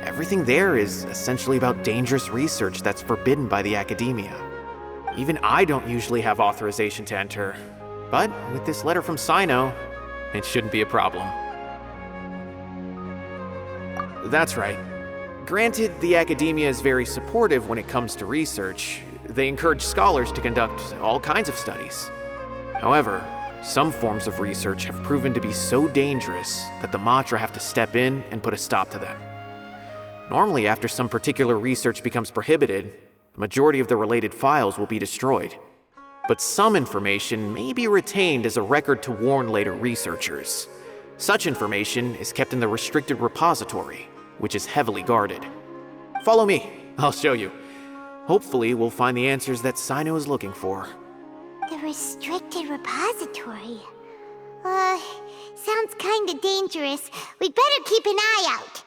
Everything there is essentially about dangerous research that's forbidden by the academia. Even I don't usually have authorization to enter, but with this letter from Sino, it shouldn't be a problem. That's right. Granted, the academia is very supportive when it comes to research. They encourage scholars to conduct all kinds of studies. However, some forms of research have proven to be so dangerous that the Matra have to step in and put a stop to them. Normally, after some particular research becomes prohibited, the majority of the related files will be destroyed. But some information may be retained as a record to warn later researchers. Such information is kept in the restricted repository, which is heavily guarded. Follow me, I'll show you. Hopefully, we'll find the answers that Sino is looking for. The restricted repository. Sounds kinda dangerous. We'd better keep an eye out.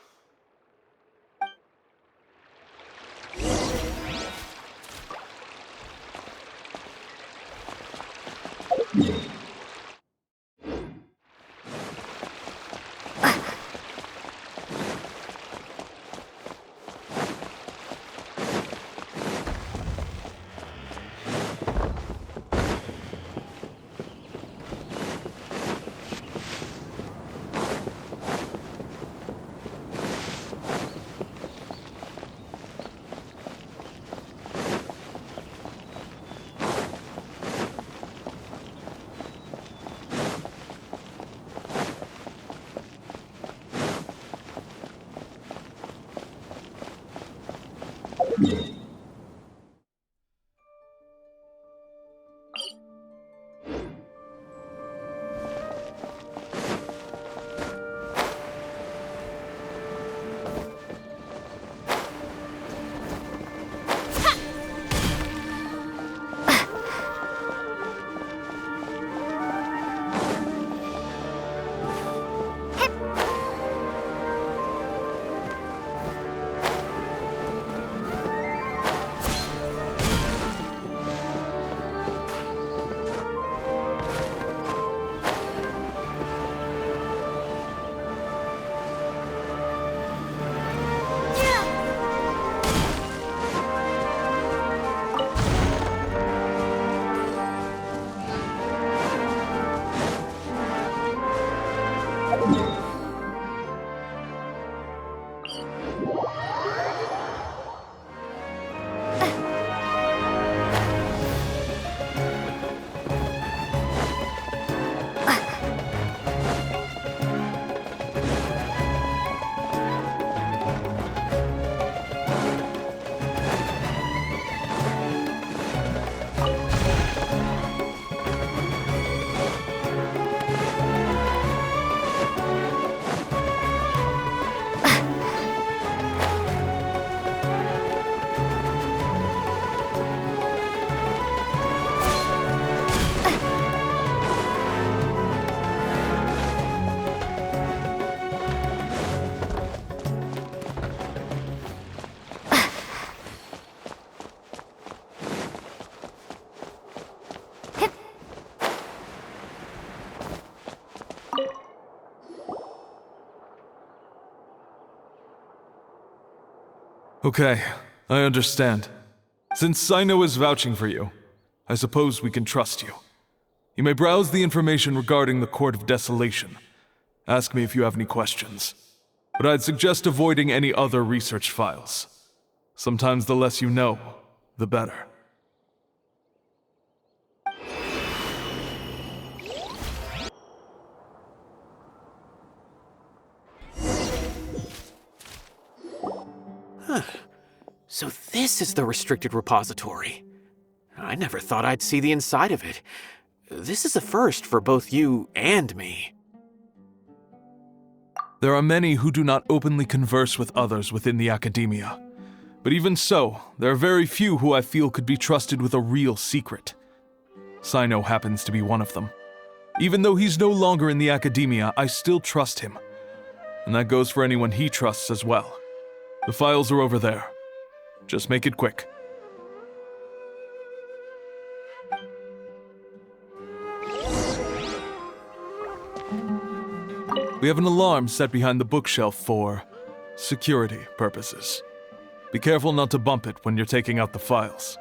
Okay, I understand. Since Sino is vouching for you, I suppose we can trust you. You may browse the information regarding the Court of Desolation. Ask me if you have any questions. But I'd suggest avoiding any other research files. Sometimes the less you know, the better. So this is the restricted repository. I never thought I'd see the inside of it. This is a first for both you and me. There are many who do not openly converse with others within the academia. But even so, there are very few who I feel could be trusted with a real secret. Sino happens to be one of them. Even though he's no longer in the academia, I still trust him. And that goes for anyone he trusts as well. The files are over there. Just make it quick. We have an alarm set behind the bookshelf for Security purposes. Be careful not to bump it when you're taking out the files.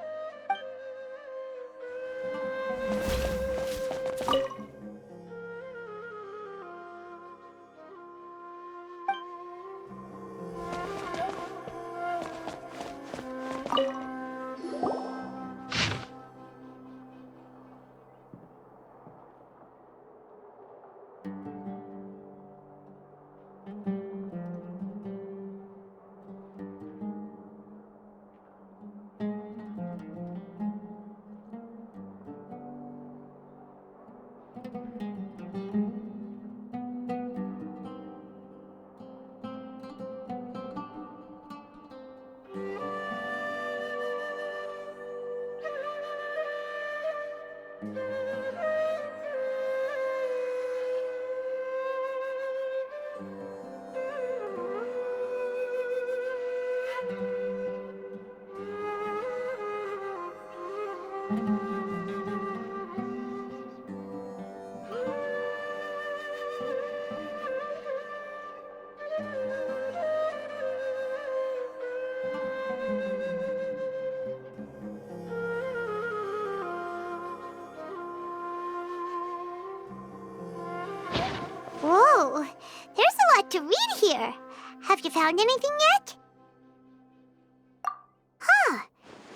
Whoa, there's a lot to read here. Have you found anything yet? Huh,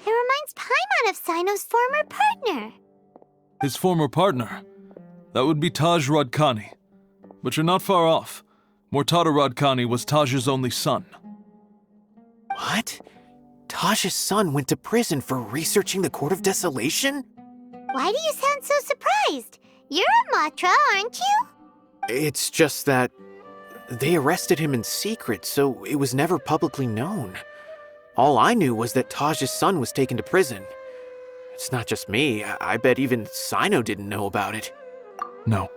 it reminds Paimon of Sino's former partner. His former partner? That would be Taj Rodkani. But you're not far off. Mortada Rodkani was Taj's only son. What? Taj's son went to prison for researching the Court of Desolation? Why do you sound so surprised? You're a Matra, aren't you? It's just that they arrested him in secret, so it was never publicly known. All I knew was that Taj's son was taken to prison. It's not just me. I bet even Sino didn't know about it. No.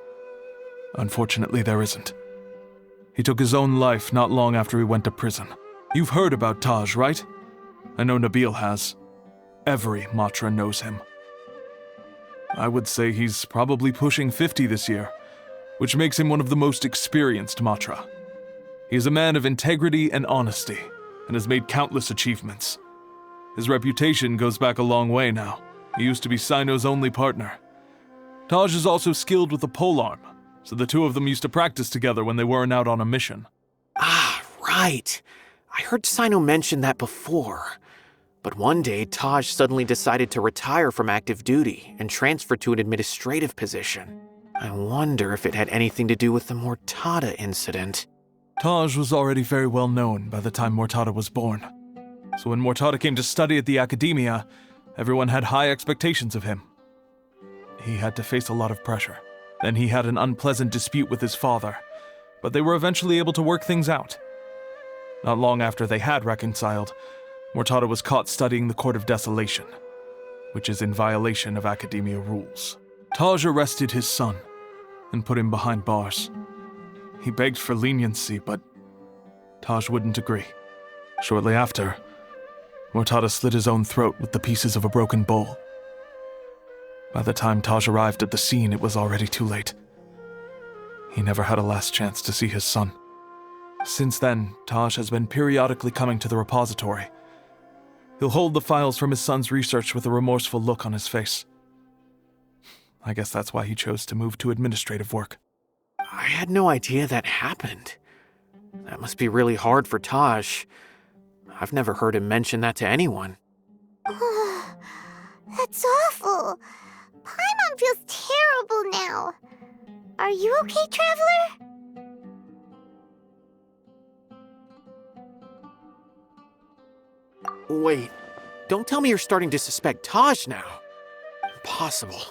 Unfortunately, there isn't. He took his own life not long after he went to prison. You've heard about Taj, right? I know Nabil has. Every Matra knows him. I would say he's probably pushing 50 this year, which makes him one of the most experienced Matra. He is a man of integrity and honesty, and has made countless achievements. His reputation goes back a long way now. He used to be Sino's only partner. Taj is also skilled with the polearm, so the two of them used to practice together when they weren't out on a mission. Ah, right. I heard Sino mention that before. But one day, Taj suddenly decided to retire from active duty and transfer to an administrative position. I wonder if it had anything to do with the Mortada incident. Taj was already very well known by the time Mortada was born. So when Mortada came to study at the Academia, everyone had high expectations of him. He had to face a lot of pressure. Then he had an unpleasant dispute with his father, but they were eventually able to work things out. Not long after they had reconciled, Mortada was caught studying the Court of Desolation, which is in violation of Academia rules. Taj arrested his son and put him behind bars. He begged for leniency, but Taj wouldn't agree. Shortly after, Mortada slit his own throat with the pieces of a broken bowl. By the time Taj arrived at the scene, it was already too late. He never had a last chance to see his son. Since then, Taj has been periodically coming to the repository. He'll hold the files from his son's research with a remorseful look on his face. I guess that's why he chose to move to administrative work. I had no idea that happened. That must be really hard for Taj. I've never heard him mention that to anyone. That's awful. Paimon feels terrible now. Are you okay, Traveler? Wait, don't tell me you're starting to suspect Taj now. Impossible.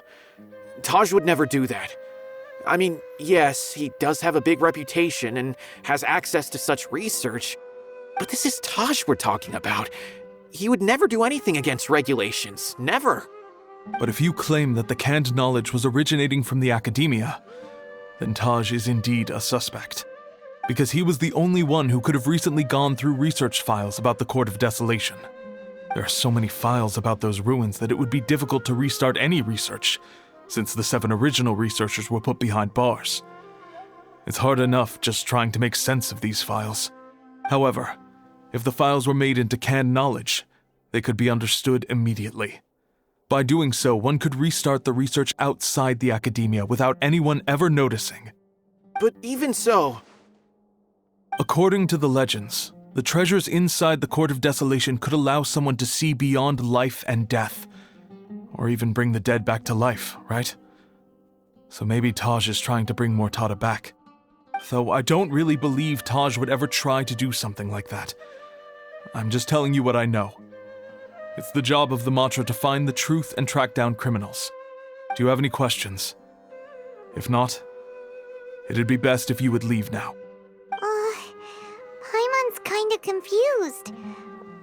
Taj would never do that. I mean, yes, he does have a big reputation and has access to such research, but this is Taj we're talking about. He would never do anything against regulations. Never. But if you claim that the canned knowledge was originating from the Academia, then Taj is indeed a suspect. Because he was the only one who could have recently gone through research files about the Court of Desolation. There are so many files about those ruins that it would be difficult to restart any research, since the 7 original researchers were put behind bars. It's hard enough just trying to make sense of these files. However, if the files were made into canned knowledge, they could be understood immediately. By doing so, one could restart the research outside the academia without anyone ever noticing. But even so... According to the legends, the treasures inside the Court of Desolation could allow someone to see beyond life and death, or even bring the dead back to life, right? So maybe Taj is trying to bring Mortada back. Though I don't really believe Taj would ever try to do something like that. I'm just telling you what I know. It's the job of the Matra to find the truth and track down criminals. Do you have any questions? If not, it'd be best if you would leave now. Paimon's kinda confused.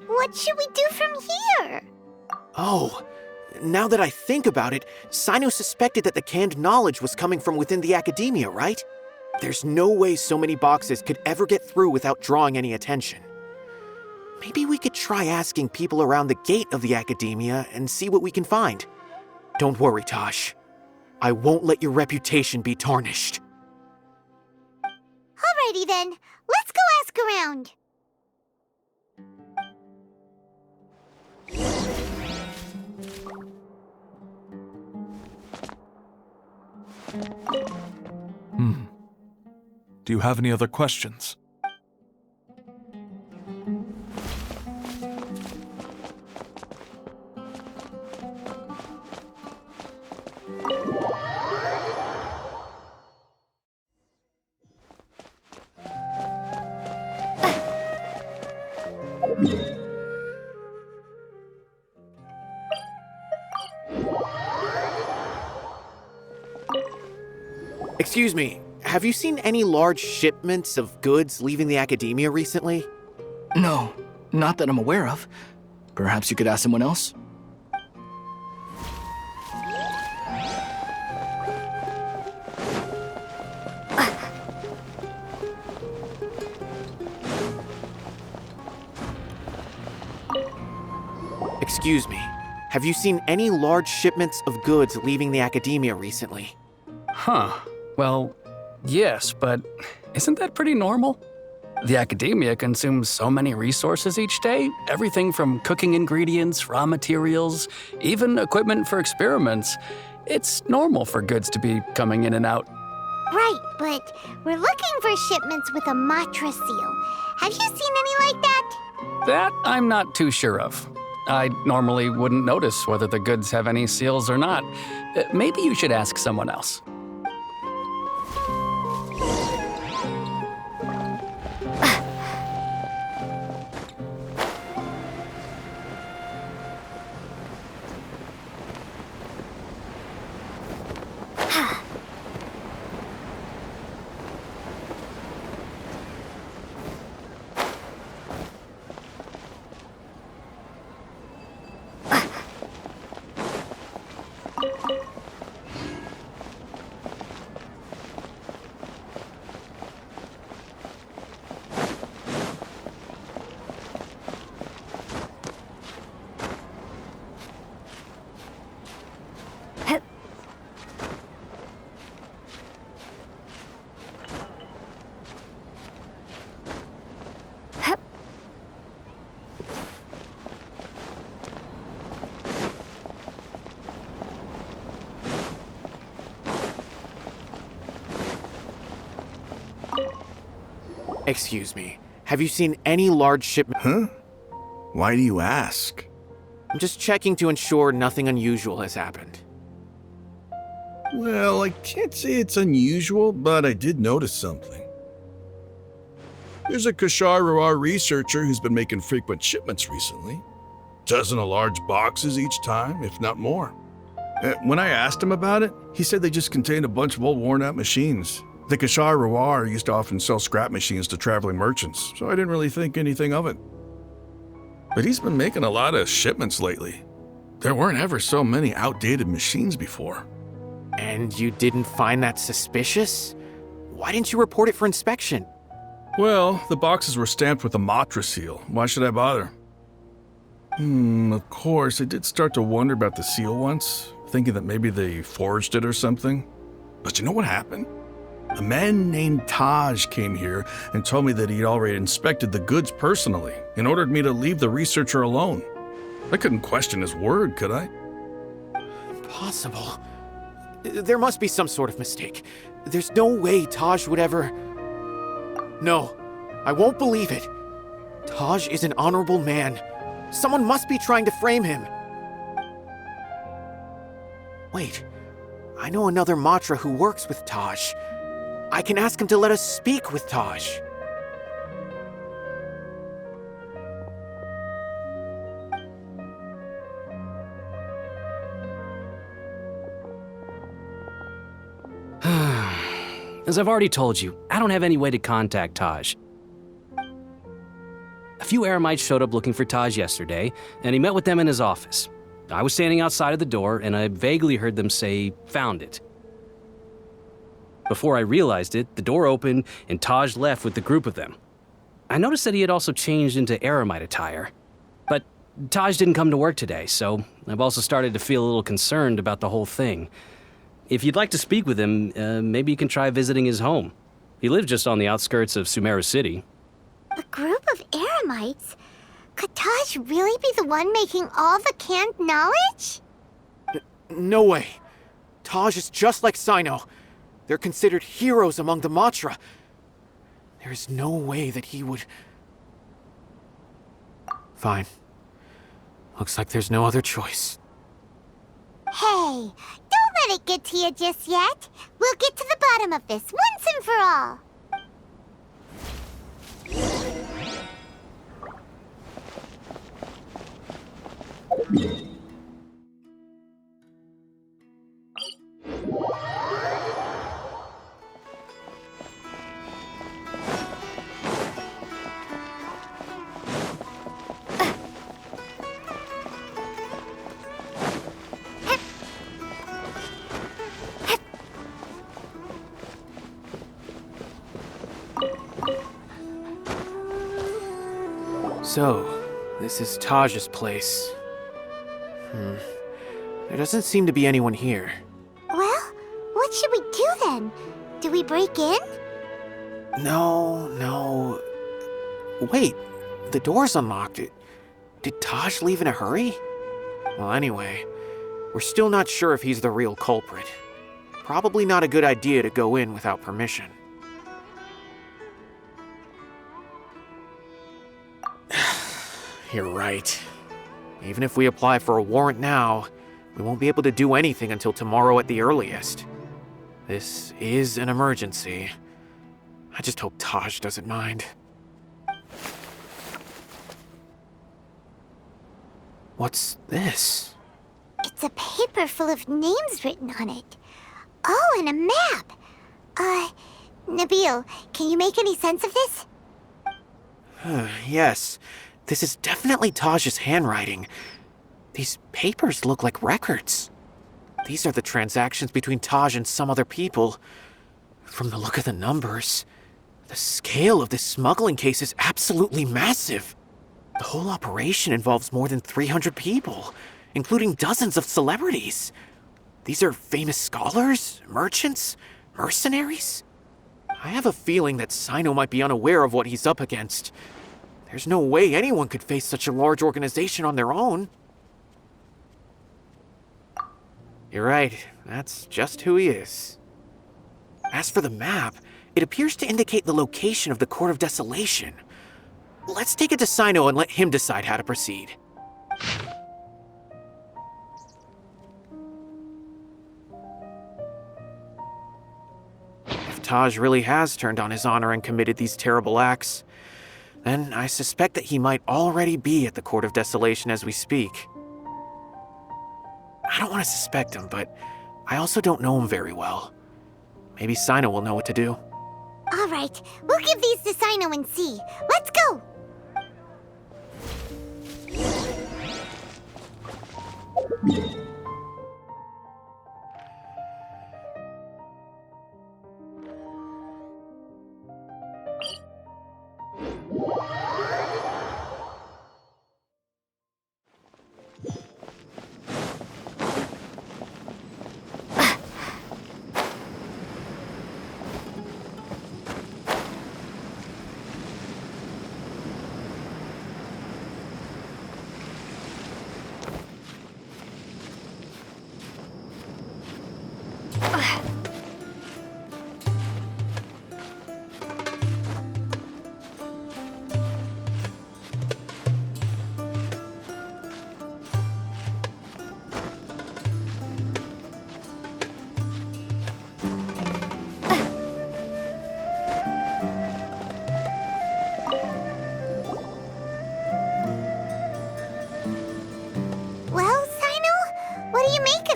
What should we do from here? Oh, now that I think about it, Sino suspected that the canned knowledge was coming from within the academia, right? There's no way so many boxes could ever get through without drawing any attention. Maybe we could try asking people around the gate of the academia and see what we can find. Don't worry, Tosh. I won't let your reputation be tarnished. Alrighty then, let's go ask around. Do you have any other questions? Excuse me, have you seen any large shipments of goods leaving the academia recently? No, not that I'm aware of. Perhaps you could ask someone else? Excuse me, have you seen any large shipments of goods leaving the academia recently? Huh. Well, yes, but isn't that pretty normal? The academia consumes so many resources each day, everything from cooking ingredients, raw materials, even equipment for experiments. It's normal for goods to be coming in and out. Right, but we're looking for shipments with a Matra seal. Have you seen any like that? That I'm not too sure of. I normally wouldn't notice whether the goods have any seals or not. Maybe you should ask someone else. Excuse me, have you seen any large shipment? Huh? Why do you ask? I'm just checking to ensure nothing unusual has happened. Well, I can't say it's unusual, but I did notice something. There's a Kashar researcher who's been making frequent shipments recently. Dozen of large boxes each time, if not more. When I asked him about it, he said they just contained a bunch of old worn-out machines. The Kashar Rawar used to often sell scrap machines to traveling merchants, so I didn't really think anything of it. But he's been making a lot of shipments lately. There weren't ever so many outdated machines before. And you didn't find that suspicious? Why didn't you report it for inspection? Well, the boxes were stamped with a Matra seal. Why should I bother? Of course, I did start to wonder about the seal once, thinking that maybe they forged it or something. But you know what happened? A man named Taj came here and told me that he'd already inspected the goods personally and ordered me to leave the researcher alone. I couldn't question his word, could I? Impossible. There must be some sort of mistake. There's no way Taj would ever... No, I won't believe it. Taj is an honorable man. Someone must be trying to frame him. Wait, I know another Matra who works with Taj. I can ask him to let us speak with Taj. As I've already told you, I don't have any way to contact Taj. A few Eremites showed up looking for Taj yesterday, and he met with them in his office. I was standing outside of the door, and I vaguely heard them say, "Found it." Before I realized it, the door opened, and Taj left with the group of them. I noticed that he had also changed into Eremite attire. But Taj didn't come to work today, so I've also started to feel a little concerned about the whole thing. If you'd like to speak with him, maybe you can try visiting his home. He lives just on the outskirts of Sumeru City. A group of Eremites? Could Taj really be the one making all the canned knowledge? No way. Taj is just like Sino. They're considered heroes among the Matra. There is no way that he would... Fine. Looks like there's no other choice. Hey, don't let it get to you just yet. We'll get to the bottom of this once and for all. So, this is Taj's place. There doesn't seem to be anyone here. Well, what should we do then? Do we break in? No. Wait, the door's unlocked. Did Taj leave in a hurry? Well, anyway, we're still not sure if he's the real culprit. Probably not a good idea to go in without permission. You're right. Even if we apply for a warrant now, we won't be able to do anything until tomorrow at the earliest. This is an emergency. I just hope Taj doesn't mind. What's this? It's a paper full of names written on it. Oh, and a map. Nabil, can you make any sense of this? Yes, this is definitely Taj's handwriting. These papers look like records. These are the transactions between Taj and some other people. From the look of the numbers, the scale of this smuggling case is absolutely massive. The whole operation involves more than 300 people, including dozens of celebrities. These are famous scholars, merchants, mercenaries. I have a feeling that Sino might be unaware of what he's up against. There's no way anyone could face such a large organization on their own. You're right, that's just who he is. As for the map, it appears to indicate the location of the Court of Desolation. Let's take it to Sino and let him decide how to proceed. If Taj really has turned on his honor and committed these terrible acts, then I suspect that he might already be at the Court of Desolation as we speak. I don't want to suspect him, but I also don't know him very well. Maybe Sino will know what to do. All right, we'll give these to Sino and see. Let's go!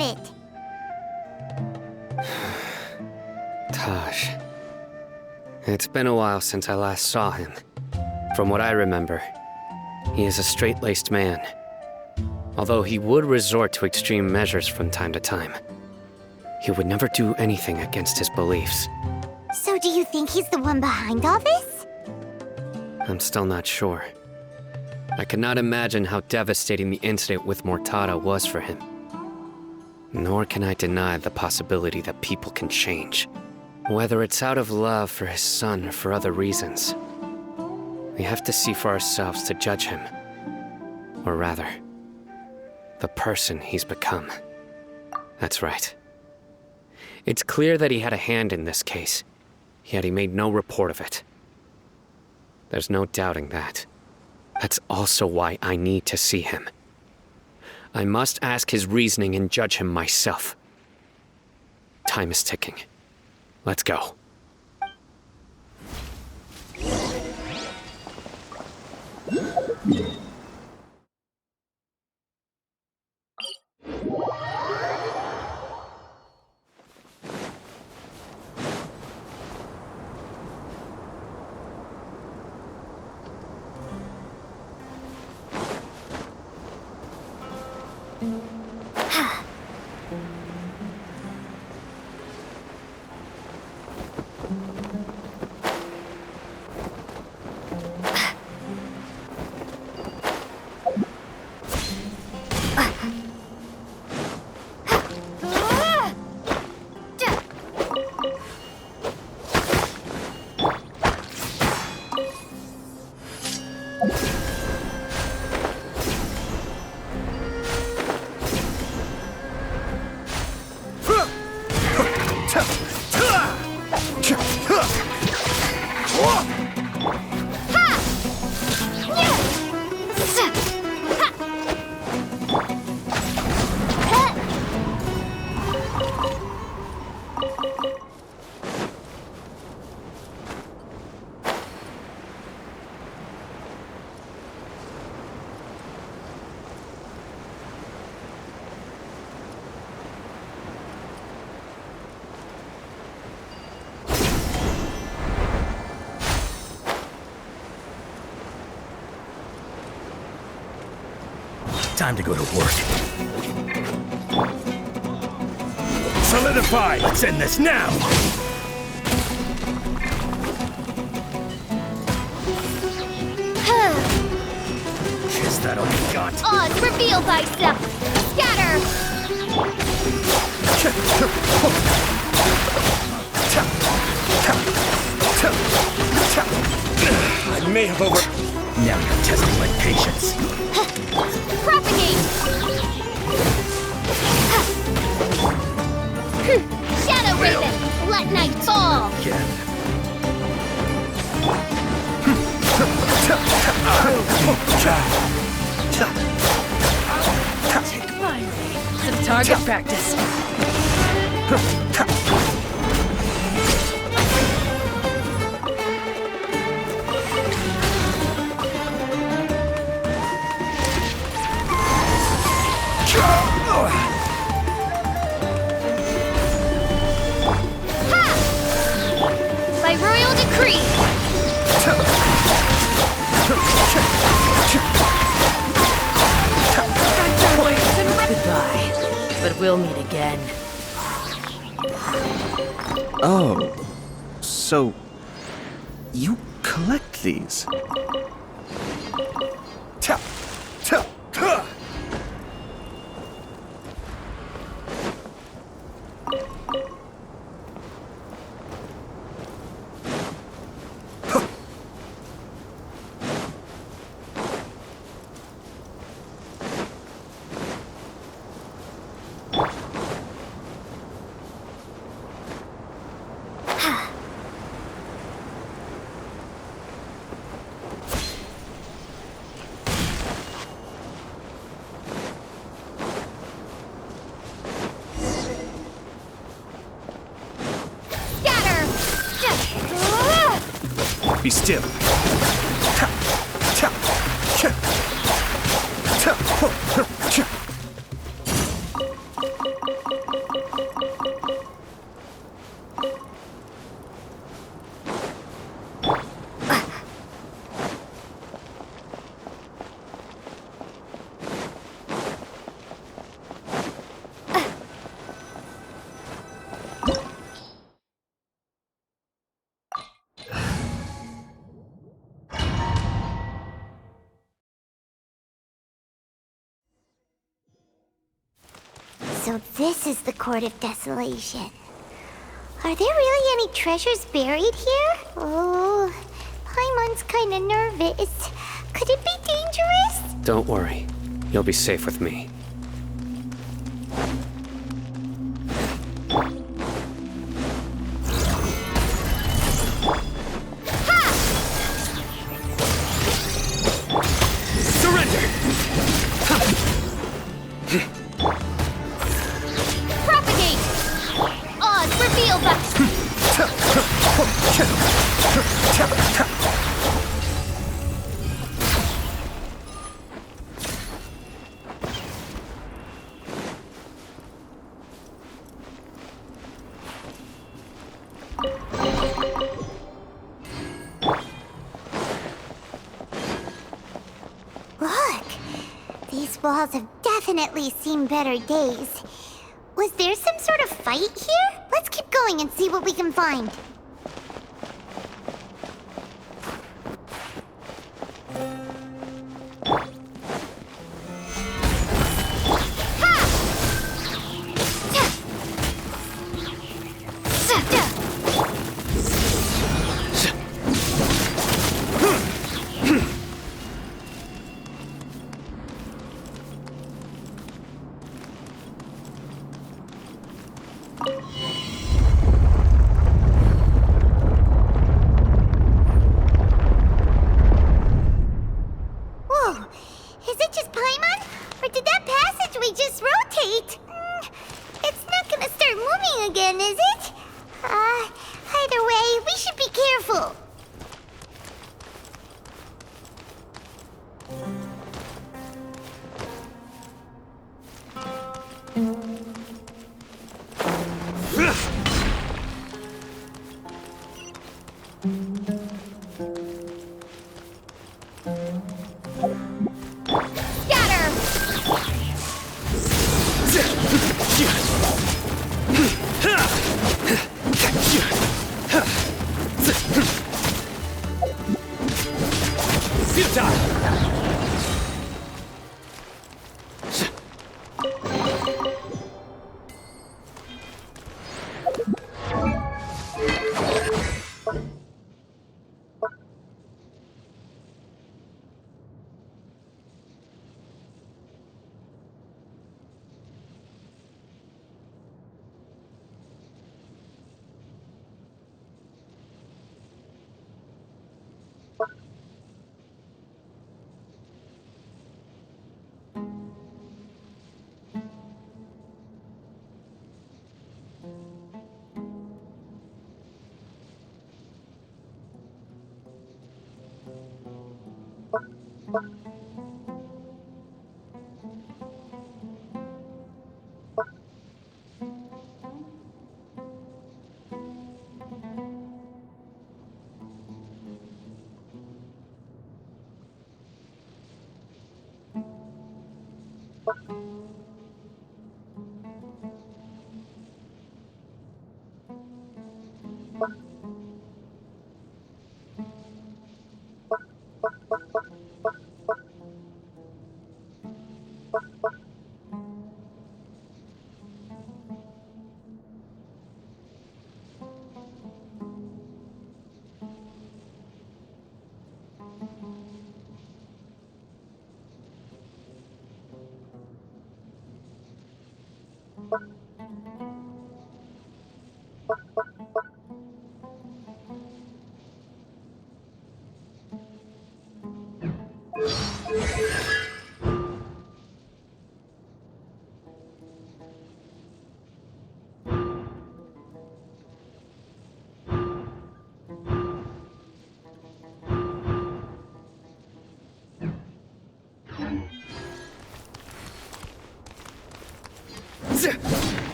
of it. Taj. It's been a while since I last saw him. From what I remember, he is a straight-laced man. Although he would resort to extreme measures from time to time, he would never do anything against his beliefs. So do you think he's the one behind all this? I'm still not sure. I cannot imagine how devastating the incident with Mortada was for him. Nor can I deny the possibility that people can change. Whether it's out of love for his son or for other reasons. We have to see for ourselves to judge him. Or rather, the person he's become. That's right. It's clear that he had a hand in this case, yet he made no report of it. There's no doubting that. That's also why I need to see him. I must ask his reasoning and judge him myself. Time is ticking. Let's go. Time to go to work. Solidify! Let's end this now! Is that all you got? Oz, reveal thyself! Scatter! I may have over... Now you're testing my patience. Propagate! Shadow Raven! Let night fall! Again. Some target practice. By royal decree! Goodbye. But we'll meet again. Oh, so you collect these? Be still. So this is the Court of Desolation. Are there really any treasures buried here? Oh, Paimon's kinda nervous. Could it be dangerous? Don't worry. You'll be safe with me. Surrender! Propagate! Oz, reveal that! Look! These walls have definitely seen better days. Was there some sort of fight here? Let's keep going and see what we can find. Whoa! Is it just Paimon? Or did that passageway just rotate? It's not gonna start moving again, is it? Either way, we should be careful.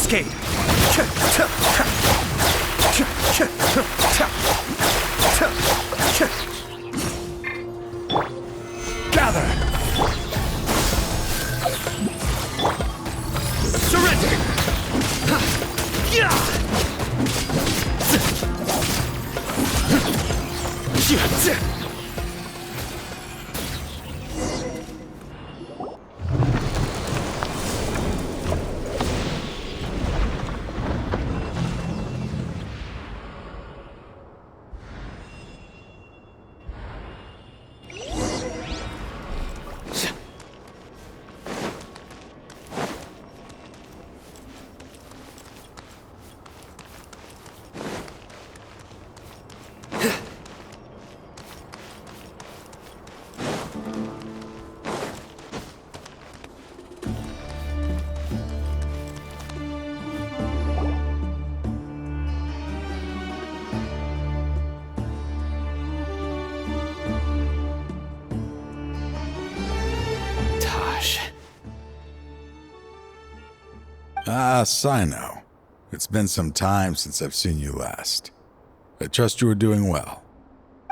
cascade. Gather. Surrender. Ah, Sino. It's been some time since I've seen you last. I trust you are doing well.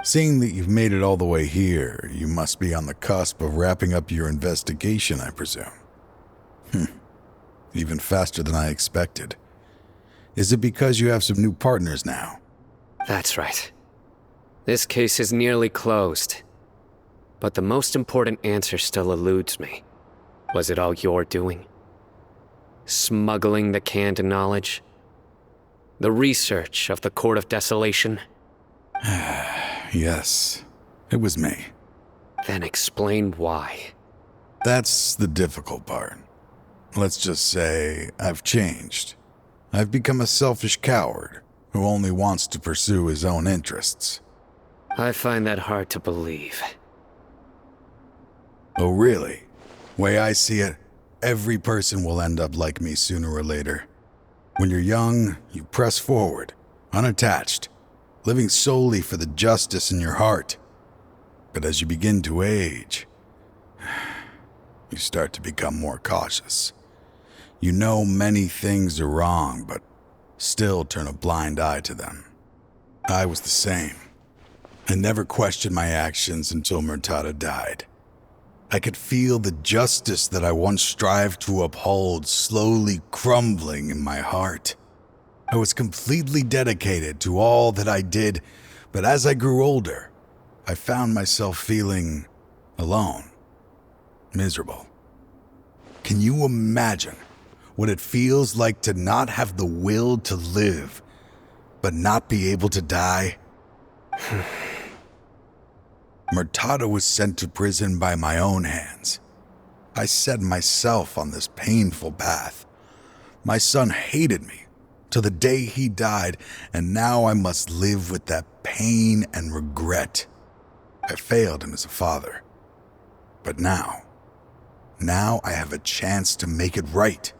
Seeing that you've made it all the way here, you must be on the cusp of wrapping up your investigation, I presume. Even faster than I expected. Is it because you have some new partners now? That's right. This case is nearly closed. But the most important answer still eludes me. Was it all your doing? Smuggling the canned knowledge? The research of the Court of Desolation? Yes, it was me. Then explain why. That's the difficult part. Let's just say I've changed. I've become a selfish coward who only wants to pursue his own interests. I find that hard to believe. Oh, really? Way I see it, every person will end up like me sooner or later. When you're young, you press forward, unattached, living solely for the justice in your heart. But as you begin to age, you start to become more cautious. You know many things are wrong, but still turn a blind eye to them. I was the same. I never questioned my actions until Murtada died. I could feel the justice that I once strived to uphold slowly crumbling in my heart. I was completely dedicated to all that I did, but as I grew older, I found myself feeling alone, miserable. Can you imagine what it feels like to not have the will to live, but not be able to die? Murtada was sent to prison by my own hands. I set myself on this painful path. My son hated me till the day he died, and now I must live with that pain and regret. I failed him as a father. But now I have a chance to make it right.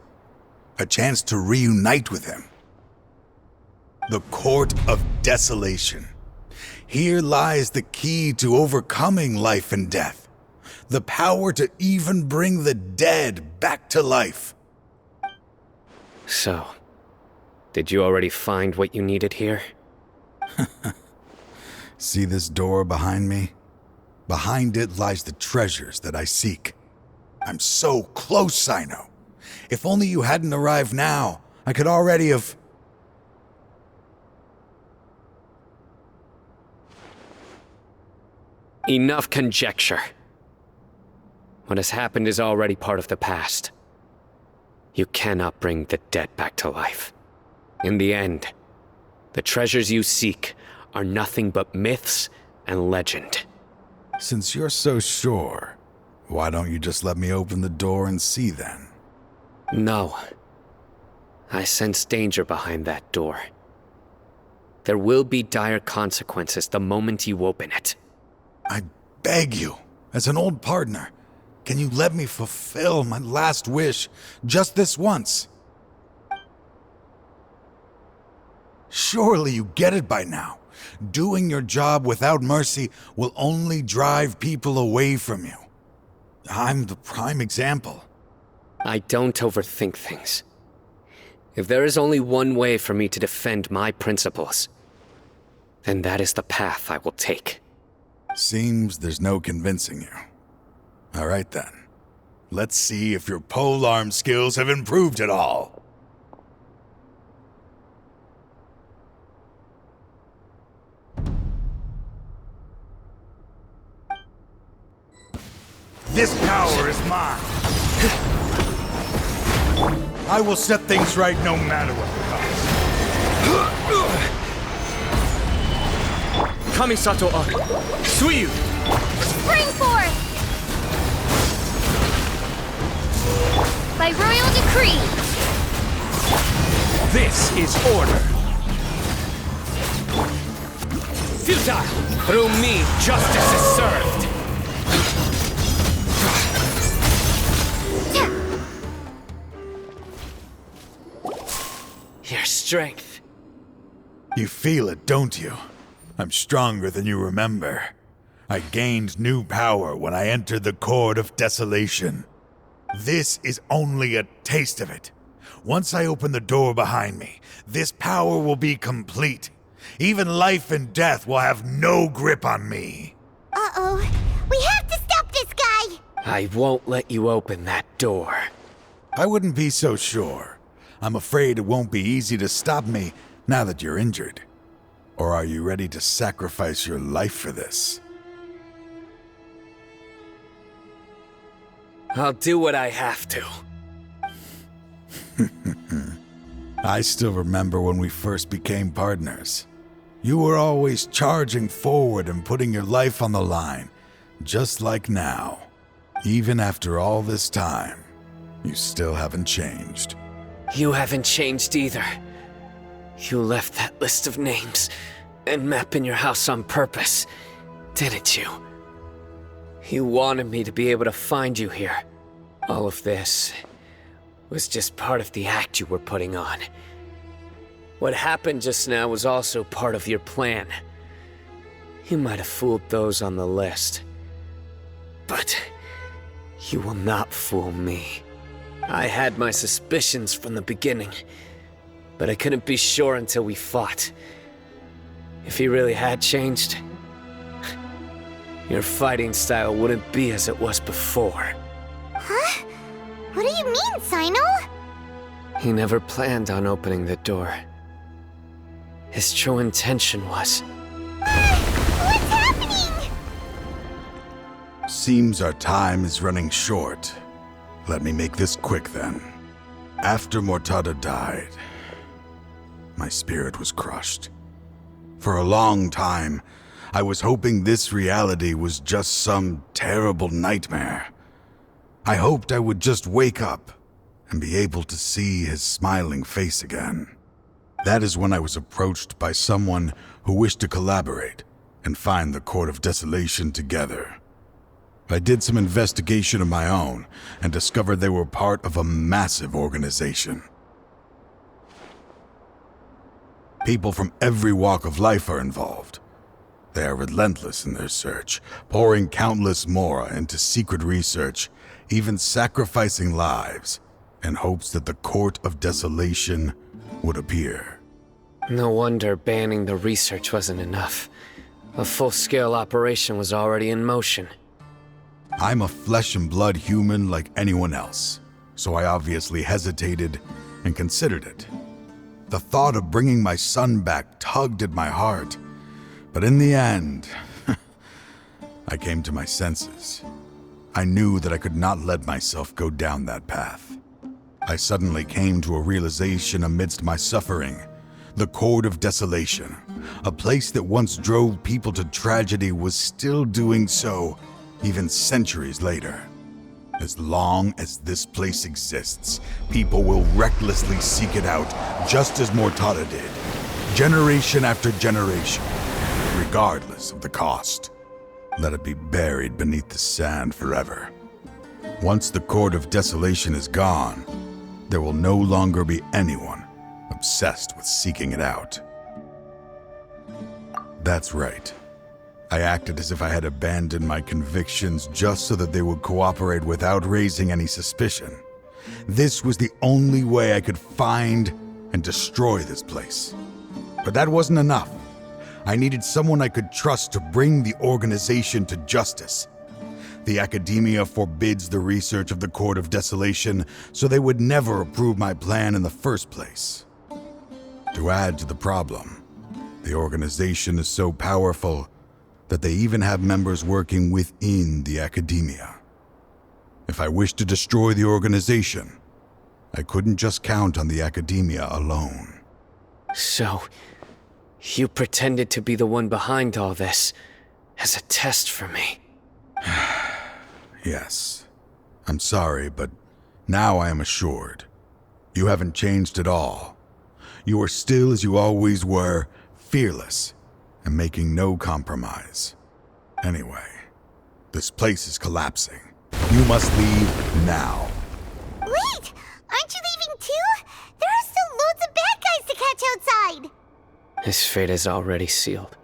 A chance to reunite with him. The Court of Desolation. Here lies the key to overcoming life and death. The power to even bring the dead back to life. So, did you already find what you needed here? See this door behind me? Behind it lies the treasures that I seek. I'm so close, Sino. If only you hadn't arrived now, I could already have... Enough conjecture. What has happened is already part of the past. You cannot bring the dead back to life. In the end, the treasures you seek are nothing but myths and legend. Since you're so sure, why don't you just let me open the door and see then? No. I sense danger behind that door. There will be dire consequences the moment you open it. I beg you, as an old partner, can you let me fulfill my last wish just this once? Surely you get it by now. Doing your job without mercy will only drive people away from you. I'm the prime example. I don't overthink things. If there is only one way for me to defend my principles, then that is the path I will take. Seems there's no convincing you. All right then. Let's see if your polearm skills have improved at all. This power is mine. I will set things right no matter what the cost. Kamisato Suiyu! Spring forth! By royal decree! This is order! Futile! Through me, justice is served! Your strength. You feel it, don't you? I'm stronger than you remember. I gained new power when I entered the Court of Desolation. This is only a taste of it. Once I open the door behind me, this power will be complete. Even life and death will have no grip on me. Uh-oh. We have to stop this guy! I won't let you open that door. I wouldn't be so sure. I'm afraid it won't be easy to stop me now that you're injured. Or are you ready to sacrifice your life for this? I'll do what I have to. I still remember when we first became partners. You were always charging forward and putting your life on the line, just like now. Even after all this time, you still haven't changed. You haven't changed either. You left that list of names and map in your house on purpose, didn't you? You wanted me to be able to find you here. All of this was just part of the act you were putting on. What happened just now was also part of your plan. You might have fooled those on the list, but you will not fool me. I had my suspicions from the beginning, but I couldn't be sure until we fought. If he really had changed, your fighting style wouldn't be as it was before. Huh? What do you mean, Sino? He never planned on opening the door. His true intention was... What's happening? Seems our time is running short. Let me make this quick then. After Mortada died, my spirit was crushed. For a long time, I was hoping this reality was just some terrible nightmare. I hoped I would just wake up and be able to see his smiling face again. That is when I was approached by someone who wished to collaborate and find the Court of Desolation together. I did some investigation of my own and discovered they were part of a massive organization. People from every walk of life are involved. They are relentless in their search, pouring countless mora into secret research, even sacrificing lives in hopes that the Court of Desolation would appear. No wonder banning the research wasn't enough. A full-scale operation was already in motion. I'm a flesh and blood human like anyone else, so I obviously hesitated and considered it. The thought of bringing my son back tugged at my heart, but in the end, I came to my senses. I knew that I could not let myself go down that path. I suddenly came to a realization amidst my suffering. The Court of Desolation, a place that once drove people to tragedy, was still doing so even centuries later. As long as this place exists, people will recklessly seek it out, just as Mortada did, generation after generation, regardless of the cost. Let it be buried beneath the sand forever. Once the Court of Desolation is gone, there will no longer be anyone obsessed with seeking it out. That's right. I acted as if I had abandoned my convictions just so that they would cooperate without raising any suspicion. This was the only way I could find and destroy this place. But that wasn't enough. I needed someone I could trust to bring the organization to justice. The academia forbids the research of the Court of Desolation, so they would never approve my plan in the first place. To add to the problem, the organization is so powerful that they even have members working within the academia. If I wished to destroy the organization, I couldn't just count on the academia alone. So, you pretended to be the one behind all this as a test for me. Yes. I'm sorry, but now I am assured. You haven't changed at all. You are still as you always were, fearless, and making no compromise. Anyway, this place is collapsing. You must leave now. Wait! Aren't you leaving too? There are still loads of bad guys to catch outside! His fate is already sealed.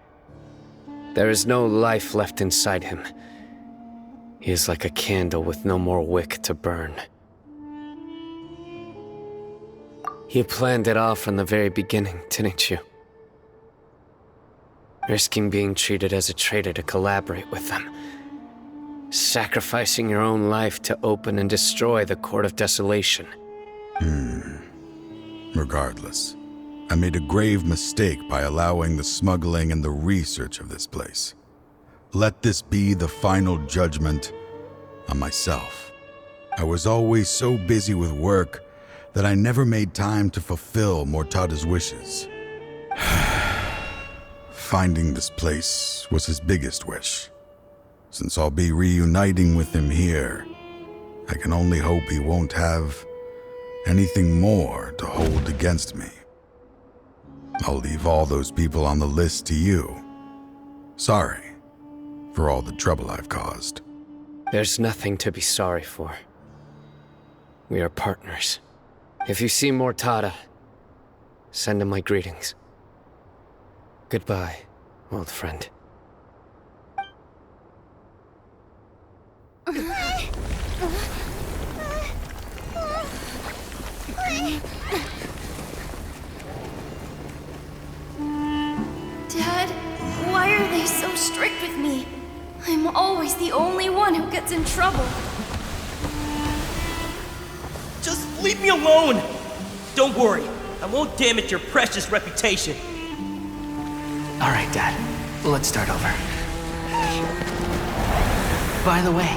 There is no life left inside him. He is like a candle with no more wick to burn. You planned it all from the very beginning, didn't you? Risking being treated as a traitor to collaborate with them. Sacrificing your own life to open and destroy the Court of Desolation. Regardless, I made a grave mistake by allowing the smuggling and the research of this place. Let this be the final judgment on myself. I was always so busy with work that I never made time to fulfill Mortada's wishes. Finding this place was his biggest wish. Since I'll be reuniting with him here, I can only hope he won't have anything more to hold against me. I'll leave all those people on the list to you. Sorry for all the trouble I've caused. There's nothing to be sorry for. We are partners. If you see Mortada, send him my greetings. Goodbye, old friend. Dad, why are they so strict with me? I'm always the only one who gets in trouble. Just leave me alone! Don't worry, I won't damage your precious reputation. All right, Dad. Let's start over. By the way,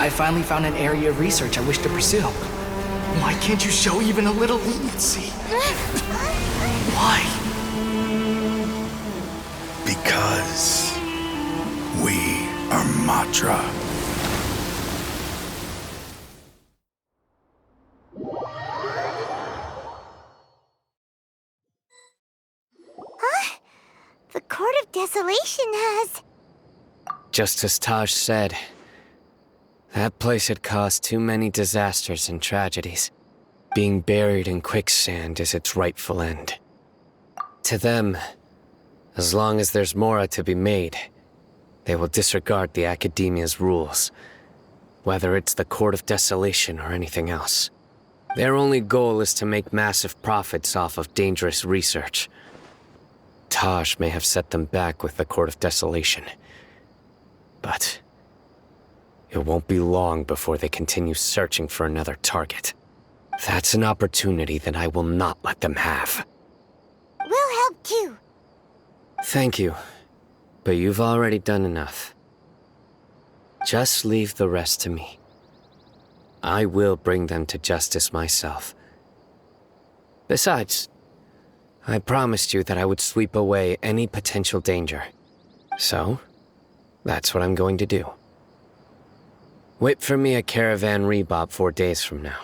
I finally found an area of research I wish to pursue. Why can't you show even a little leniency? Why? Because we are Matra. Huh? The Court of Desolation has... Just as Taj said, that place had caused too many disasters and tragedies. Being buried in quicksand is its rightful end. To them, as long as there's more to be made, they will disregard the Academia's rules, whether it's the Court of Desolation or anything else. Their only goal is to make massive profits off of dangerous research. Taj may have set them back with the Court of Desolation, but it won't be long before they continue searching for another target. That's an opportunity that I will not let them have. We'll help too. Thank you, but you've already done enough. Just leave the rest to me. I will bring them to justice myself. Besides, I promised you that I would sweep away any potential danger. So, that's what I'm going to do. Wait for me at Caravan Rebob 4 days from now.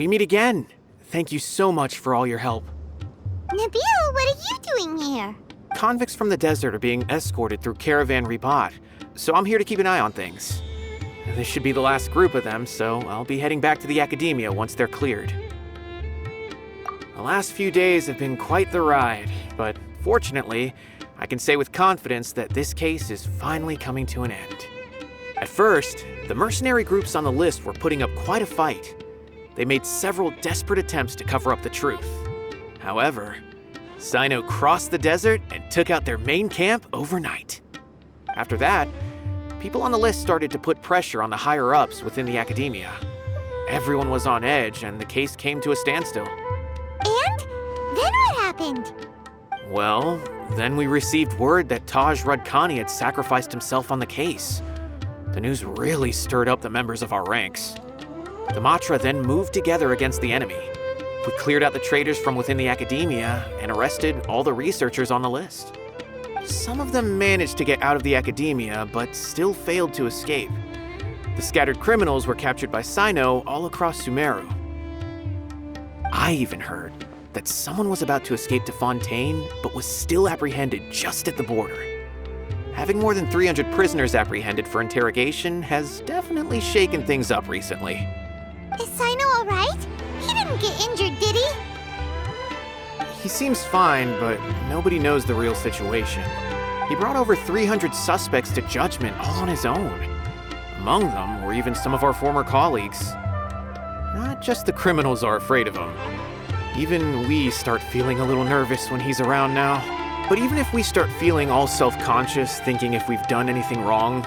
we meet again. Thank you so much for all your help. Nabil, what are you doing here? Convicts from the desert are being escorted through Caravan Ribat, so I'm here to keep an eye on things. This should be the last group of them, so I'll be heading back to the Academia once they're cleared. The last few days have been quite the ride, but fortunately, I can say with confidence that this case is finally coming to an end. At first, the mercenary groups on the list were putting up quite a fight. They made several desperate attempts to cover up the truth. However, Sino crossed the desert and took out their main camp overnight. After that, people on the list started to put pressure on the higher-ups within the Academia. Everyone was on edge, and the case came to a standstill. And? Then what happened? Well, then we received word that Taj Radkani had sacrificed himself on the case. The news really stirred up the members of our ranks. The Matra then moved together against the enemy. We cleared out the traitors from within the Academia and arrested all the researchers on the list. Some of them managed to get out of the Academia, but still failed to escape. The scattered criminals were captured by Sino all across Sumeru. I even heard that someone was about to escape to Fontaine, but was still apprehended just at the border. Having more than 300 prisoners apprehended for interrogation has definitely shaken things up recently. Is Sino alright? He didn't get injured, did he? He seems fine, but nobody knows the real situation. He brought over 300 suspects to judgment all on his own. Among them were even some of our former colleagues. Not just the criminals are afraid of him. Even we start feeling a little nervous when he's around now. But even if we start feeling all self-conscious, thinking if we've done anything wrong,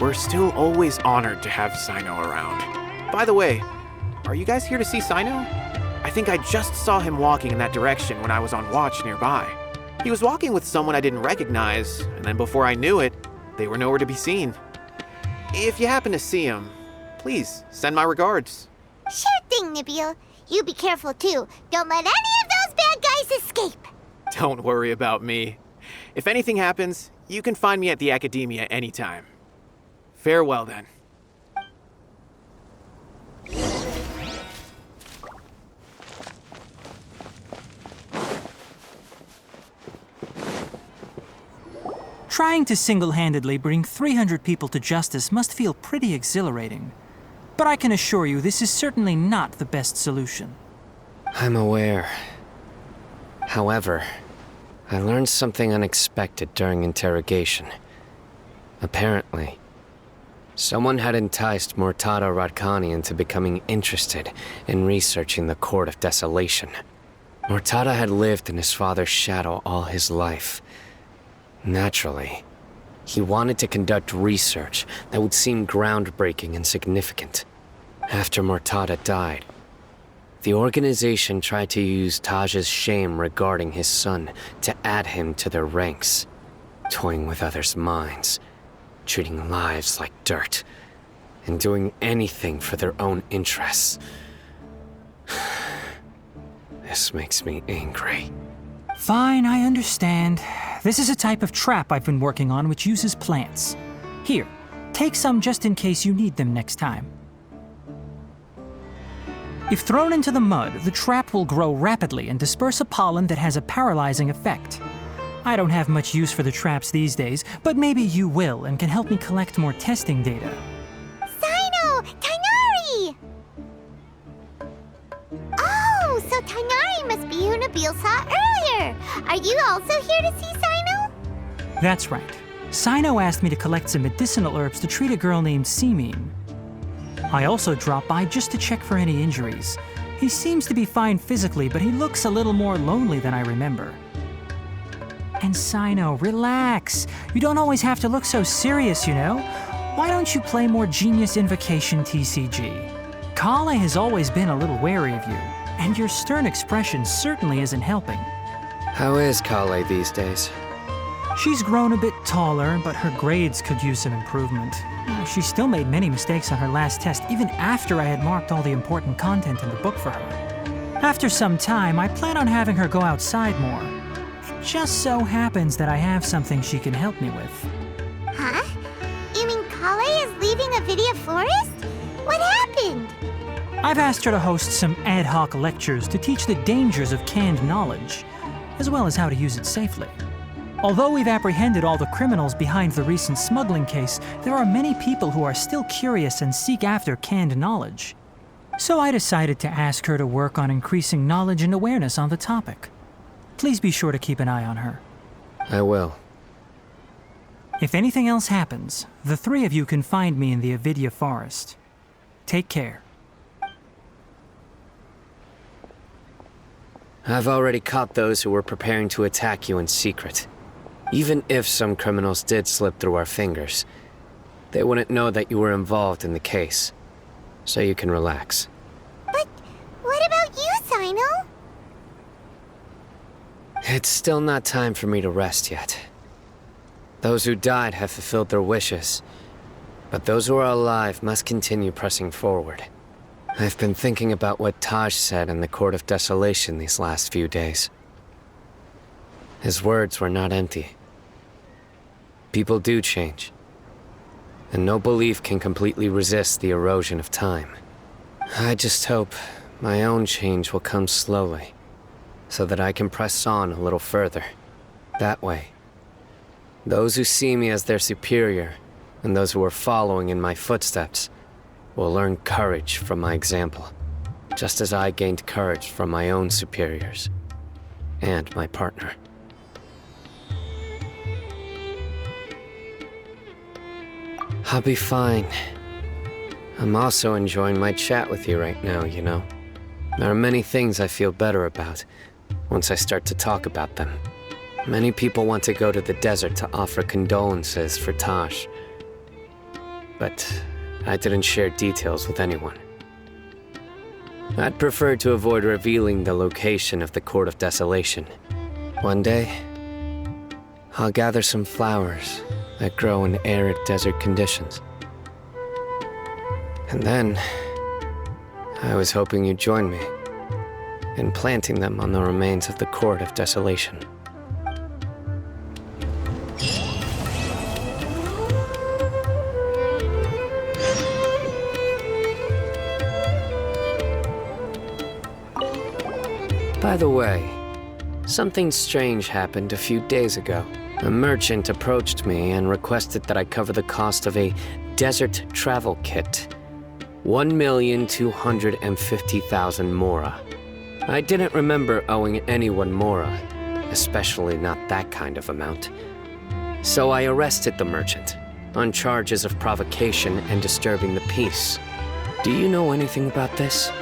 we're still always honored to have Sino around. By the way, are you guys here to see Sino? I think I just saw him walking in that direction when I was on watch nearby. He was walking with someone I didn't recognize, and then before I knew it, they were nowhere to be seen. If you happen to see him, please send my regards. Sure thing, Nabil. You be careful too. Don't let any of those bad guys escape. Don't worry about me. If anything happens, you can find me at the Academia anytime. Farewell then. Trying to single-handedly bring 300 people to justice must feel pretty exhilarating. But I can assure you this is certainly not the best solution. I'm aware. However, I learned something unexpected during interrogation. Apparently, someone had enticed Murtada Radkani into becoming interested in researching the Court of Desolation. Murtada had lived in his father's shadow all his life. Naturally, he wanted to conduct research that would seem groundbreaking and significant. After Murtada died, the organization tried to use Taj's shame regarding his son to add him to their ranks, toying with others' minds, treating lives like dirt, and doing anything for their own interests. This makes me angry. Fine, I understand. This is a type of trap I've been working on which uses plants. Here, take some just in case you need them next time. If thrown into the mud, the trap will grow rapidly and disperse a pollen that has a paralyzing effect. I don't have much use for the traps these days, but maybe you will and can help me collect more testing data. Sino! Tainari! Oh, so Tainari must be who Nabil saw earlier. Are you also here to see Sino? That's right. Sino asked me to collect some medicinal herbs to treat a girl named Simin. I also dropped by just to check for any injuries. He seems to be fine physically, but he looks a little more lonely than I remember. And Sino, relax. You don't always have to look so serious, you know? Why don't you play more Genius Invocation TCG? Kale has always been a little wary of you, and your stern expression certainly isn't helping. How is Kale these days? She's grown a bit taller, but her grades could use some improvement. She still made many mistakes on her last test, even after I had marked all the important content in the book for her. After some time, I plan on having her go outside more. It just so happens that I have something she can help me with. Huh? You mean Kale is leaving Avidia Forest? What happened? I've asked her to host some ad hoc lectures to teach the dangers of canned knowledge, as well as how to use it safely. Although we've apprehended all the criminals behind the recent smuggling case, there are many people who are still curious and seek after canned knowledge. So I decided to ask her to work on increasing knowledge and awareness on the topic. Please be sure to keep an eye on her. I will. If anything else happens, the three of you can find me in the Avidya Forest. Take care. I've already caught those who were preparing to attack you in secret. Even if some criminals did slip through our fingers, they wouldn't know that you were involved in the case. So you can relax. But what about you, Sino? It's still not time for me to rest yet. Those who died have fulfilled their wishes, but those who are alive must continue pressing forward. I've been thinking about what Taj said in the Court of Desolation these last few days. His words were not empty. People do change, and no belief can completely resist the erosion of time. I just hope my own change will come slowly, so that I can press on a little further. That way, those who see me as their superior, and those who are following in my footsteps, will learn courage from my example, just as I gained courage from my own superiors, and my partner. I'll be fine. I'm also enjoying my chat with you right now, you know. There are many things I feel better about once I start to talk about them. Many people want to go to the desert to offer condolences for Taj, but I didn't share details with anyone. I'd prefer to avoid revealing the location of the Court of Desolation. One day, I'll gather some flowers that grow in arid desert conditions. And then, I was hoping you'd join me in planting them on the remains of the Court of Desolation. By the way, something strange happened a few days ago. A merchant approached me and requested that I cover the cost of a desert travel kit. 1,250,000 mora. I didn't remember owing anyone mora, especially not that kind of amount. So I arrested the merchant on charges of provocation and disturbing the peace. Do you know anything about this?